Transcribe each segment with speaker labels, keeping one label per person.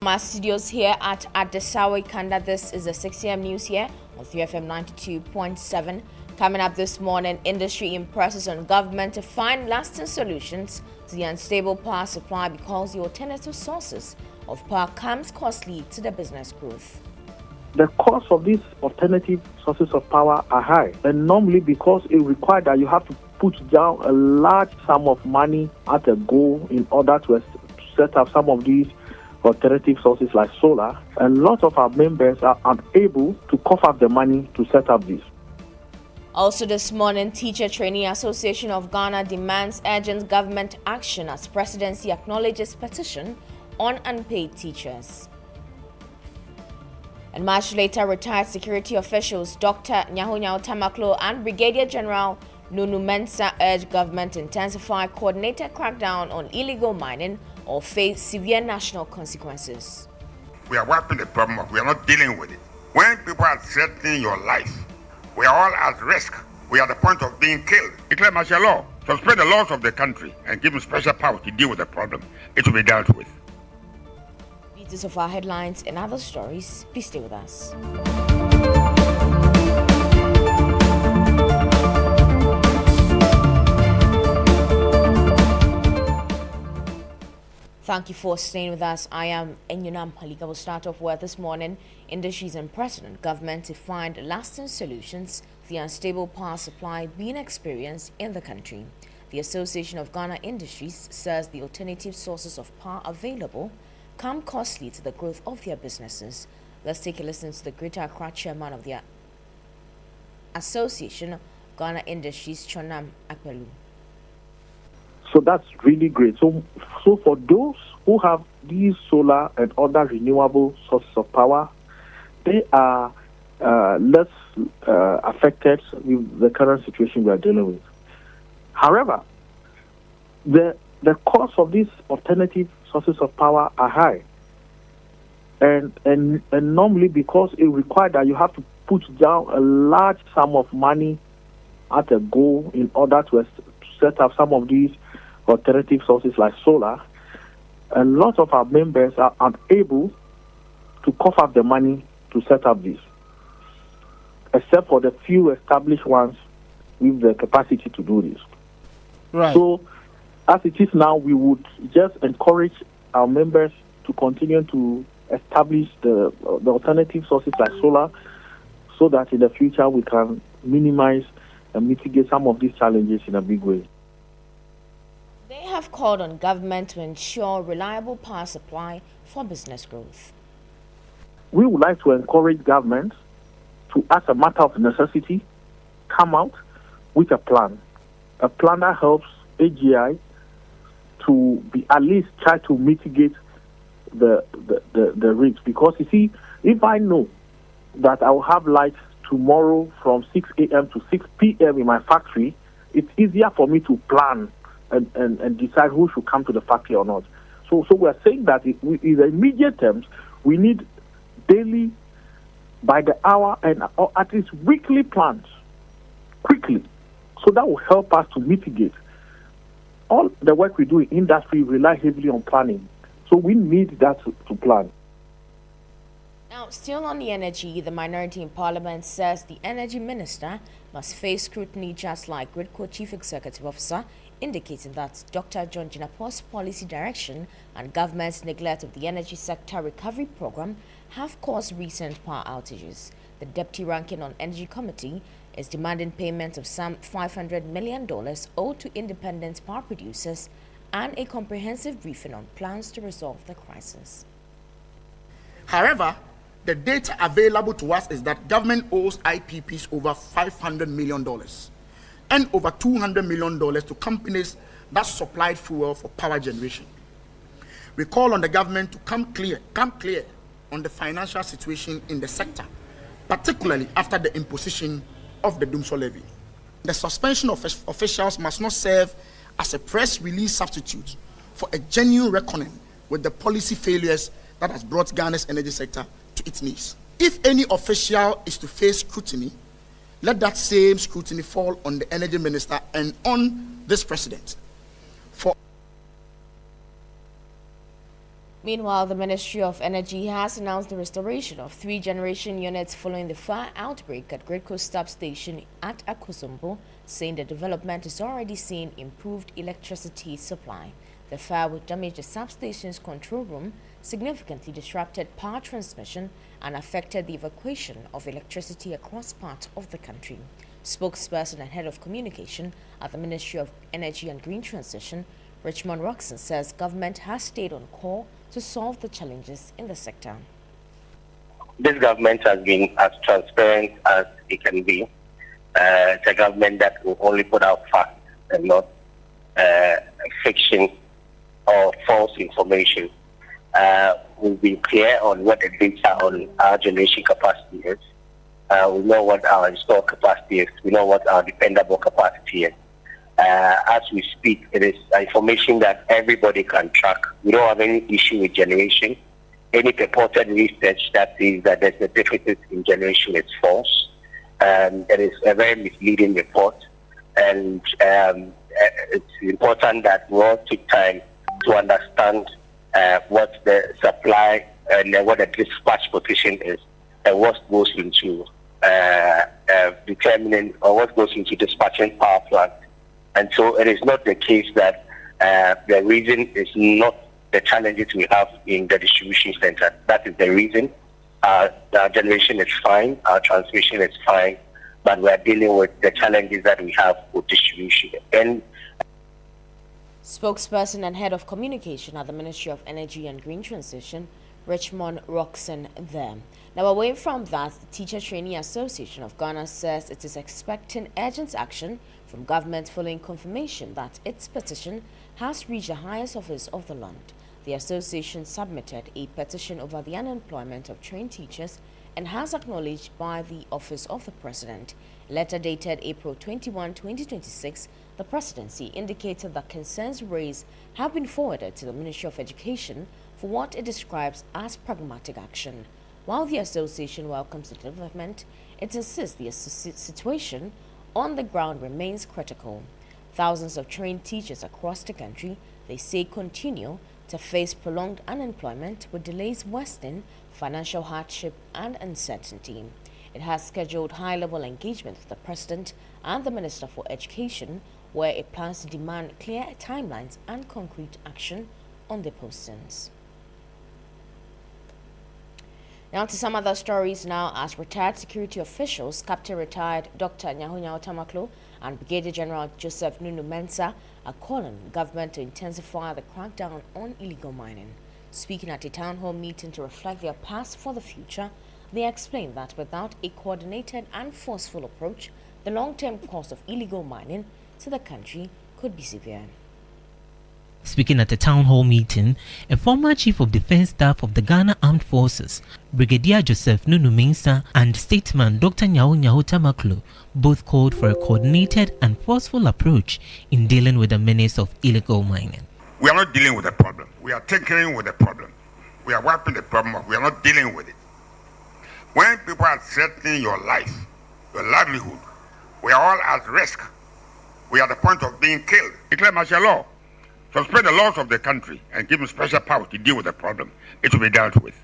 Speaker 1: My studios here at Adesawe Kanda. This is the 6 a.m. news here on 3FM 92.7. Coming up this morning, industry impresses on government to find lasting solutions to the unstable power supply because the alternative sources of power comes costly to the business growth.
Speaker 2: The cost of these alternative sources of power are high, and normally because it requires that you have to put down a large sum of money at a go in order to set up some of these alternative sources like solar, and lots of our members are unable to cough up the money to set up this.
Speaker 1: Also this morning, Teacher Trainee Association of Ghana demands urgent government action as presidency acknowledges petition on unpaid teachers. And much later, retired security officials Dr. Nyaho Tamaklo and Brigadier General Nunu Mensah urge government to intensify coordinated crackdown on illegal mining or face severe national consequences.
Speaker 3: We are wiping the problem up. We are not dealing with it. When people are threatening your life, we are all at risk. We are at the point of being killed. Declare martial law, suspend the laws of the country, and give them special power to deal with the problem. It will be dealt with.
Speaker 1: Details of our headlines and other stories. Please stay with us. Thank you for staying with us. I am Enyunam Halika. We'll start off with this morning. Industries and President government to find lasting solutions to the unstable power supply being experienced in the country. The Association of Ghana Industries says the alternative sources of power available come costly to the growth of their businesses. Let's take a listen to the Greater Accra chairman of the Association of Ghana Industries, Chonam Akpelu.
Speaker 2: So that's really great. So for those who have these solar and other renewable sources of power, they are less affected with the current situation we are dealing with. However, the cost of these alternative sources of power are high, and normally because it requires that you have to put down a large sum of money at a go in order to set up some of these alternative sources like solar, and lots of our members are unable to cough up the money to set up this, except for the few established ones with the capacity to do this.
Speaker 4: Right.
Speaker 2: So, as it is now, we would just encourage our members to continue to establish the alternative sources like solar, so that in the future we can minimize and mitigate some of these challenges in a big way.
Speaker 1: They have called on government to ensure reliable power supply for business growth.
Speaker 2: We would like to encourage government to, as a matter of necessity, come out with a plan that helps AGI to be at least try to mitigate the risks. Because you see, if I know that I will have light tomorrow from 6 a.m. to 6 p.m. in my factory, it's easier for me to plan and decide who should come to the factory or not. So we are saying that in the immediate terms, we need daily, by the hour, and or at least weekly plans, quickly. So that will help us to mitigate. All the work we do in industry rely heavily on planning. So we need that to plan.
Speaker 1: Now, still on the energy, the minority in Parliament says the energy minister must face scrutiny just like Gridco Chief Executive Officer, indicating that Dr. John Jinapur's policy direction and government's neglect of the energy sector recovery program have caused recent power outages. The deputy ranking on Energy Committee is demanding payment of some $500 million owed to independent power producers and a comprehensive briefing on plans to resolve the crisis.
Speaker 4: However, the data available to us is that government owes IPPs over $500 million and over $200 million to companies that supplied fuel for power generation. We call on the government to come clear on the financial situation in the sector, particularly after the imposition of the Dumso levy. The suspension of officials must not serve as a press release substitute for a genuine reckoning with the policy failures that has brought Ghana's energy sector to its knees. If any official is to face scrutiny, let that same scrutiny fall on the energy minister and on this president.
Speaker 1: Meanwhile, the Ministry of Energy has announced the restoration of 3 generation units following the fire outbreak at Great Coast Substation at Akosombo, saying the development is already seeing improved electricity supply. The fire, which damaged the substation's control room, significantly disrupted power transmission and affected the evacuation of electricity across parts of the country. Spokesperson and head of communication at the Ministry of Energy and Green Transition, Richmond Roxon, says government has stayed on call to solve the challenges in the sector.
Speaker 5: This government has been as transparent as it can be. It's a government that will only put out facts and not fiction or false information. We'll be clear on what the data on our generation capacity is. We know what our installed capacity is. We know what our dependable capacity is. As we speak, it is information that everybody can track. We don't have any issue with generation. Any purported research that says that there's a deficit in generation is false. It is a very misleading report. And it's important that we all take time to understand what the supply and what the dispatch position is and what goes into determining or what goes into dispatching power plant. And so it is not the case that the reason is not the challenges we have in the distribution center. That is the reason. Our generation is fine, our transmission is fine, but we are dealing with the challenges that we have with distribution. And
Speaker 1: Spokesperson and head of communication at the Ministry of Energy and Green Transition, Richmond Roxon, there. Now, away from that, the Teacher Trainee Association of Ghana says it is expecting urgent action from government following confirmation that its petition has reached the highest office of the land. The association submitted a petition over the unemployment of trained teachers and has acknowledged by the Office of the President. A letter dated April 21, 2026, the presidency indicated that concerns raised have been forwarded to the Ministry of Education for what it describes as pragmatic action. While the association welcomes the development, it insists the situation on the ground remains critical. Thousands of trained teachers across the country, they say, continue to face prolonged unemployment with delays worsening financial hardship and uncertainty. It has scheduled high-level engagement with the President and the Minister for Education, where it plans to demand clear timelines and concrete action on the postings. Now to some other stories now, as retired security officials, Captain Retired Dr. Nyaho Tamaklo and Brigadier General Joseph Nunu Mensah are calling on the government to intensify the crackdown on illegal mining. Speaking at a town hall meeting to reflect their past for the future, they explained that without a coordinated and forceful approach, the long-term cost of illegal mining to the country could be severe.
Speaker 6: Speaking at a town hall meeting, a former Chief of Defense Staff of the Ghana Armed Forces, Brigadier Joseph Nunu Mensah, and statesman Dr. Nyaho Tamaklo both called for a coordinated and forceful approach in dealing with the menace of illegal mining.
Speaker 3: We are not dealing with the problem. We are tinkering with the problem. We are wiping the problem up. We are not dealing with it. When people are threatening your life, your livelihood, we are all at risk. We are at the point of being killed. Declare martial law. Suspend the laws of the country and give them special power to deal with the problem. It will be dealt with.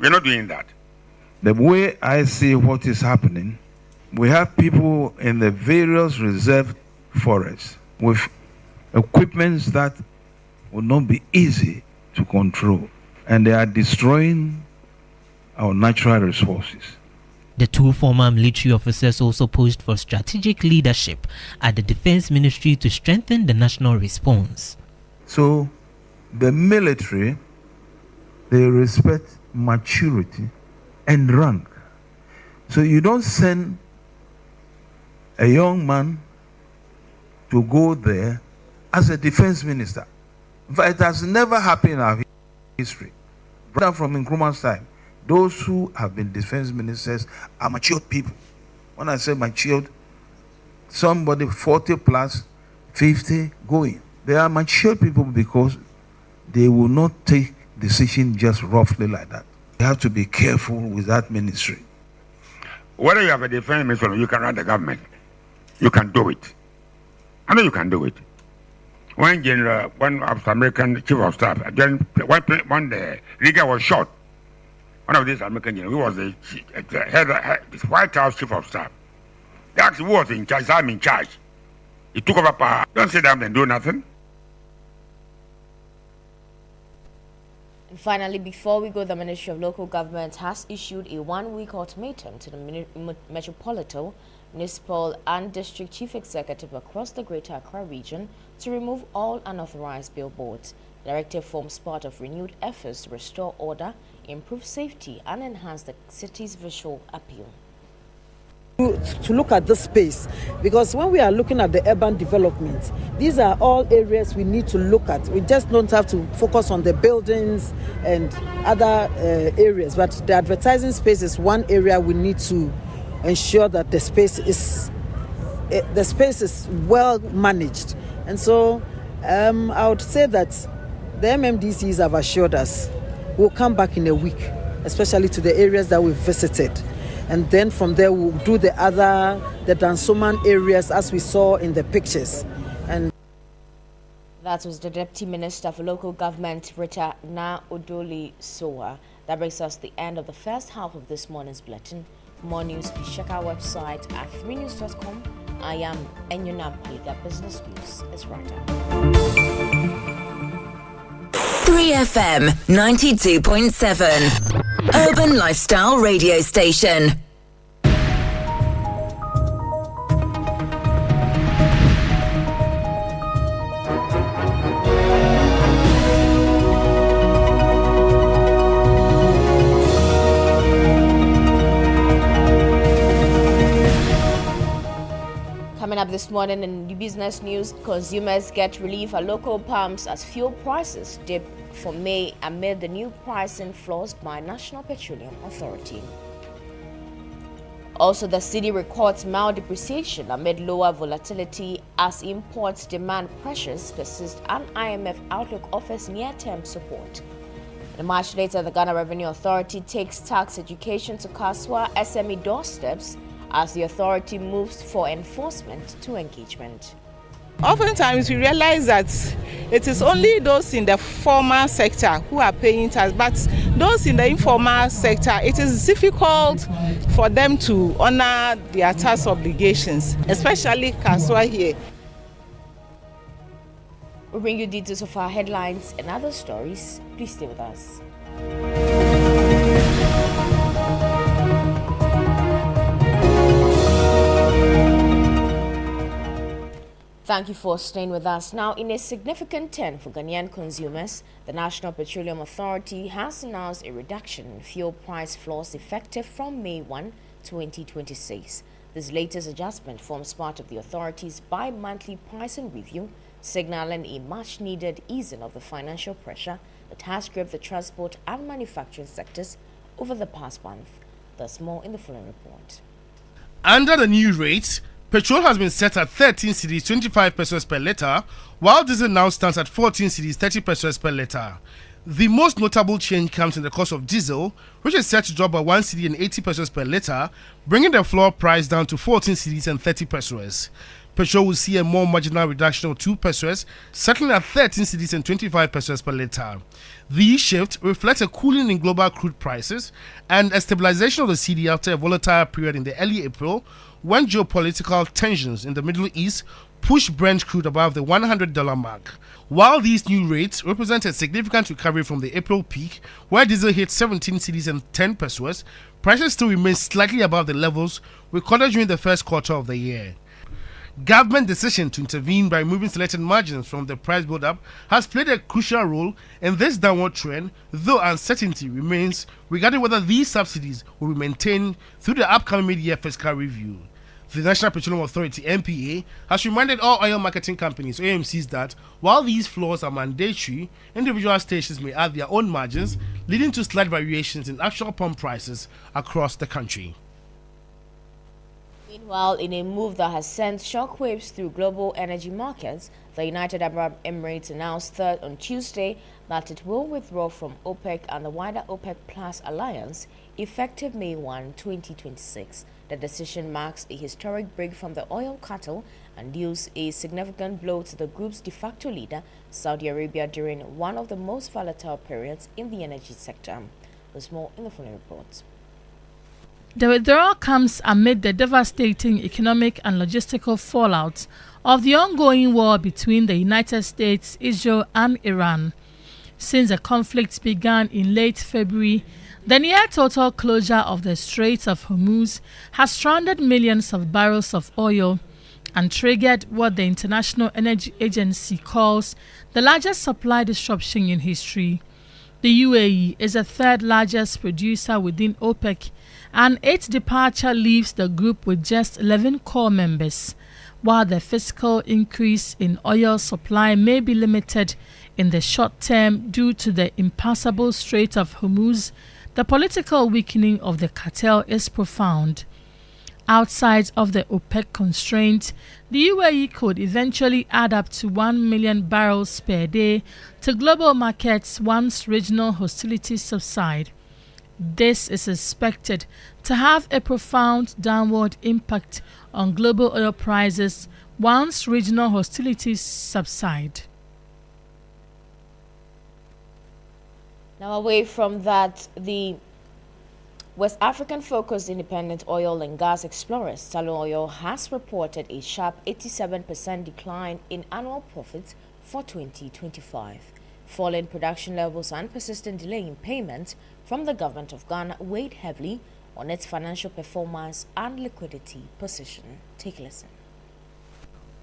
Speaker 3: We're not doing that.
Speaker 7: The way I see what is happening, we have people in the various reserve forests with equipments that will not be easy to control, and they are destroying our natural resources.
Speaker 6: The two former military officers also pushed for strategic leadership at the Defense Ministry to strengthen the national response.
Speaker 7: So the military, they respect maturity and rank. So you don't send a young man to go there as a defense minister. In fact, it has never happened in our history. Right from Nkrumah's time, those who have been defense ministers are matured people. When I say matured, somebody 40 plus, 50 going. They are mature people because they will not take decisions just roughly like that. You have to be careful with that ministry.
Speaker 3: Whether you have a defense minister or you can run the government, you can do it. I know you can do it. One general, one of the American chief of staff, then when the Riga was shot, one of these American generals, who was the head of White House chief of staff, they asked who was in charge. I'm in charge. He took over power. Don't sit down and do nothing.
Speaker 1: And finally, before we go, the Ministry of Local Government has issued a 1-week ultimatum to the Metropolitan, Municipal and District Chief Executive across the Greater Accra region to remove all unauthorized billboards. The directive forms part of renewed efforts to restore order, improve safety, and enhance the city's visual appeal.
Speaker 8: To look at this space, because when we are looking at the urban development, these are all areas we need to look at. We just don't have to focus on the buildings and other areas, but the advertising space is one area we need to ensure that the space is well managed. And so I would say that the MMDCs have assured us we'll come back in a week, especially to the areas that we've visited. And then from there, we'll do the Dansoman areas as we saw in the pictures. And
Speaker 1: that was the Deputy Minister for Local Government, Rita Na Odoli Soa. That brings us to the end of the first half of this morning's bulletin. For more news, please check our website at 3news.com. I am Enyuna Pliga. Business News is right up.
Speaker 9: 3FM 92.7 Urban Lifestyle Radio Station.
Speaker 1: Coming up this morning in the business news, consumers get relief at local pumps as fuel prices dip for May amid the new pricing floors by National Petroleum Authority. Also, the city records mild depreciation amid lower volatility as imports demand pressures persist and IMF outlook offers near-term support. And much later, the Ghana Revenue Authority takes tax education to Kaswa SME doorsteps as the authority moves for enforcement to engagement.
Speaker 10: Oftentimes we realize that it is only those in the formal sector who are paying tax, but those in the informal sector, it is difficult for them to honor their tax obligations, especially Kaswa here.
Speaker 1: We'll bring you details of our headlines and other stories. Please stay with us. Thank you for staying with us. Now, in a significant turn for Ghanaian consumers, the National Petroleum Authority has announced a reduction in fuel price floors effective from May 1, 2026. This latest adjustment forms part of the authority's bi-monthly pricing review, signaling a much-needed easing of the financial pressure that has gripped the transport and manufacturing sectors over the past month. There's more in the following report.
Speaker 11: Under the new rates, petrol has been set at 13 cedis 25 pesos per litre, while diesel now stands at 14 cedis 30 pesos per litre. The most notable change comes in the cost of diesel, which is set to drop by 1 cedi and 80 pesos per litre, bringing the floor price down to 14 cedis and 30 pesos. Petrol will see a more marginal reduction of 2 pesos, settling at 13 cedis and 25 pesos per litre. The shift reflects a cooling in global crude prices and a stabilization of the cedi after a volatile period in the early April, when geopolitical tensions in the Middle East pushed Brent crude above the $100 mark. While these new rates represent a significant recovery from the April peak, where diesel hit 17 cedis and 10 pesos, prices still remain slightly above the levels recorded during the first quarter of the year. Government decision to intervene by removing selected margins from the price build-up has played a crucial role in this downward trend, though uncertainty remains regarding whether these subsidies will be maintained through the upcoming mid-year fiscal review. The National Petroleum Authority (NPA) has reminded all oil marketing companies (AMCs) that while these floors are mandatory, individual stations may add their own margins, leading to slight variations in actual pump prices across the country.
Speaker 1: Meanwhile, in a move that has sent shockwaves through global energy markets, the United Arab Emirates announced on Tuesday that it will withdraw from OPEC and the wider OPEC Plus alliance effective May 1, 2026. The decision marks a historic break from the oil cartel and deals a significant blow to the group's de facto leader, Saudi Arabia, during one of the most volatile periods in the energy sector. There's more in the following report.
Speaker 12: The withdrawal comes amid the devastating economic and logistical fallout of the ongoing war between the United States, Israel, and Iran. Since the conflict began in late February, the near-total closure of the Strait of Hormuz has stranded millions of barrels of oil and triggered what the International Energy Agency calls the largest supply disruption in history. The UAE is the third largest producer within OPEC, and its departure leaves the group with just 11 core members. While the physical increase in oil supply may be limited in the short term due to the impassable Strait of Hormuz, the political weakening of the cartel is profound. Outside of the OPEC constraint, the UAE could eventually add up to 1 million barrels per day to global markets once regional hostilities subside. This is expected to have a profound downward impact on global oil prices once regional hostilities subside.
Speaker 1: Now, away from that, the West African-focused independent oil and gas explorer Tullow Oil has reported a sharp 87% decline in annual profits for 2025. Falling production levels and persistent delay in payments from the government of Ghana weighed heavily on its financial performance and liquidity position. Take a listen.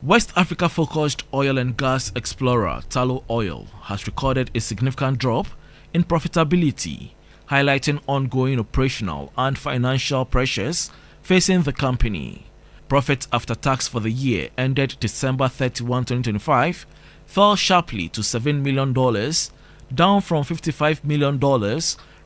Speaker 13: West Africa-focused oil and gas explorer Tullow Oil has recorded a significant drop in profitability, highlighting ongoing operational and financial pressures facing the company. Profit after tax for the year ended December 31, 2025, fell sharply to $7 million, down from $55 million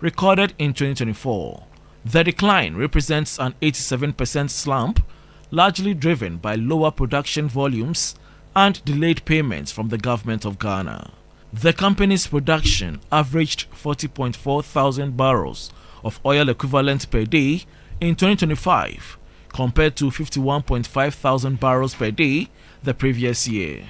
Speaker 13: recorded in 2024. The decline represents an 87% slump, largely driven by lower production volumes and delayed payments from the government of Ghana. The company's production averaged 40.4 thousand barrels of oil equivalent per day in 2025, compared to 51.5 thousand barrels per day the previous year.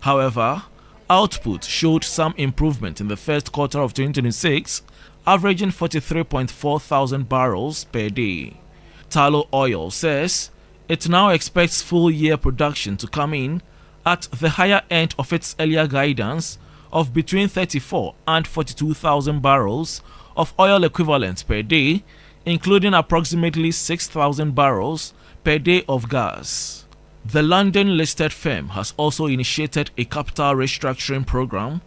Speaker 13: However, output showed some improvement in the first quarter of 2026, averaging 43.4 thousand barrels per day. Tullow Oil says it now expects full-year production to come in at the higher end of its earlier guidance of between 34 and 42,000 barrels of oil equivalent per day, including approximately 6,000 barrels per day of gas. The London-listed firm has also initiated a capital restructuring program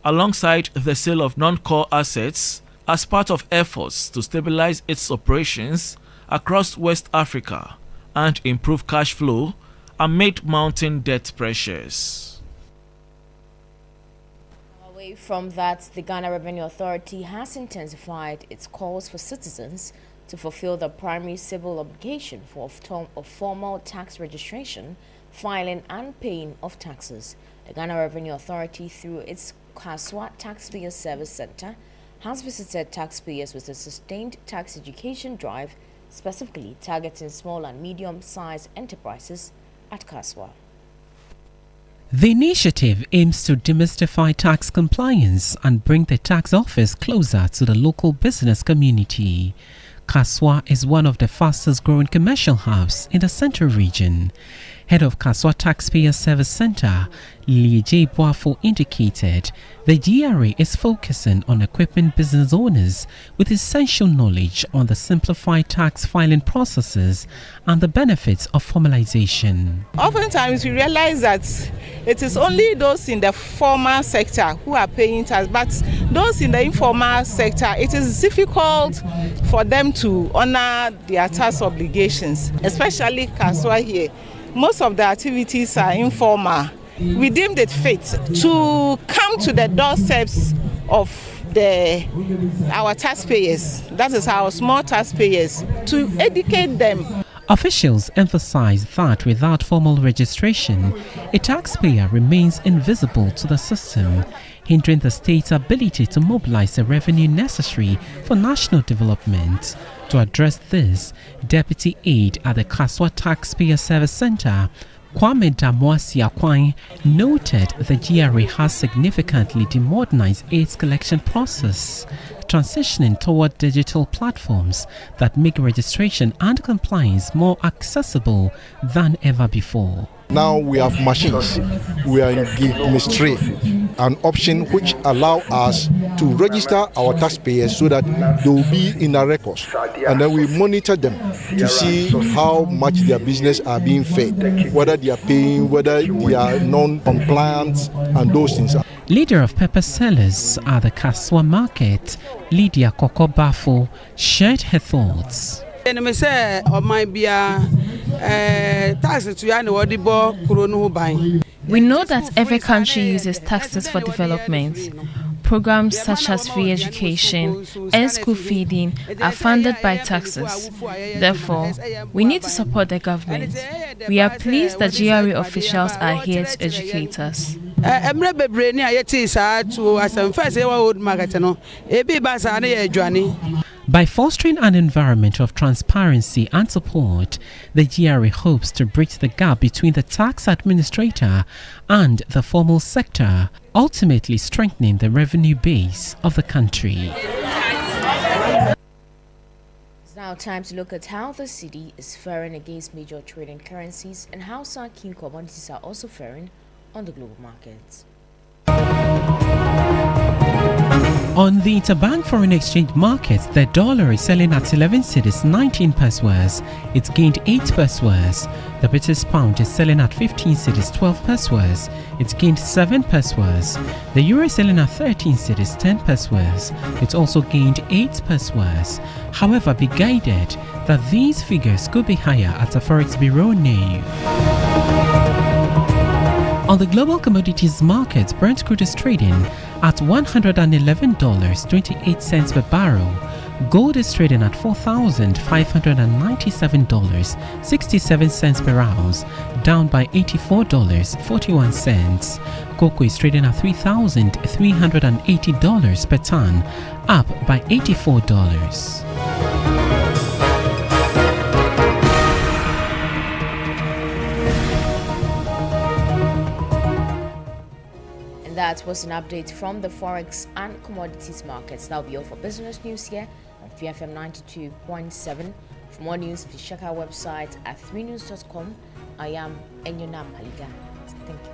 Speaker 13: alongside the sale of non-core assets as part of efforts to stabilize its operations across West Africa and improve cash flow amid mounting debt pressures.
Speaker 1: Away from that, the Ghana Revenue Authority has intensified its calls for citizens to fulfill the primary civil obligation of formal tax registration, filing and paying of taxes. The Ghana Revenue Authority, through its Kaswa Taxpayer Service Center, has visited taxpayers with a sustained tax education drive, specifically targeting small and medium-sized enterprises at Kaswa.
Speaker 6: The initiative aims to demystify tax compliance and bring the tax office closer to the local business community. Kaswa is one of the fastest growing commercial hubs in the Central region. Head of Kaswa Taxpayer Service Center, Lieje Boafo, indicated the GRA is focusing on equipping business owners with essential knowledge on the simplified tax filing processes and the benefits of formalization.
Speaker 10: Oftentimes we realize that it is only those in the formal sector who are paying tax, but those in the informal sector, it is difficult for them to honor their tax obligations, especially Kaswa here. Most of the activities are informal. We deemed it fit to come to the doorsteps of our taxpayers, that is our small taxpayers, to educate them.
Speaker 6: Officials emphasize that without formal registration, a taxpayer remains invisible to the system, hindering the state's ability to mobilize the revenue necessary for national development. To address this, Deputy Aide at the Kaswa Taxpayer Service Center, Kwame Damoasi noted the GRA has significantly demodernized its collection process, transitioning toward digital platforms that make registration and compliance more accessible than ever before.
Speaker 14: Now we have machines. We are in Ministry, an option which allow us to register our taxpayers so that they will be in our records, and then we monitor them to see how much their business are being fed, whether they are paying, whether they are non-compliant, and those things.
Speaker 6: Leader of pepper sellers at the Kaswa market, Lydia Kokobafo, shared her thoughts.
Speaker 15: We know that every country uses taxes for development. Programs such as free education and school feeding are funded by taxes. Therefore, we need to support the government. We are pleased that GRA officials are here to educate us.
Speaker 6: By fostering an environment of transparency and support, the GRA hopes to bridge the gap between the tax administrator and the formal sector, ultimately strengthening the revenue base of the country.
Speaker 1: It's now time to look at how the cedi is faring against major trading currencies and how some key commodities are also faring on the global markets.
Speaker 6: On the interbank foreign exchange markets, the dollar is selling at 11 cedis 19 pesos. It's gained 8 pesos. The British pound is selling at 15 cedis 12 pesos. It's gained 7 pesos. The euro is selling at 13 cedis 10 pesos. It's also gained 8 pesos. However, be guided that these figures could be higher at the Forex Bureau near you. On the global commodities markets, Brent crude is trading at $111.28 per barrel. Gold is trading at $4,597.67 per ounce, down by $84.41. Cocoa is trading at $3,380 per ton, up by $84.
Speaker 1: That was an update from the Forex and commodities markets. That'll be all for business news here on VFM 92.7. For more news, please check our website at 3news.com. I am Enyona Paliga. Thank you.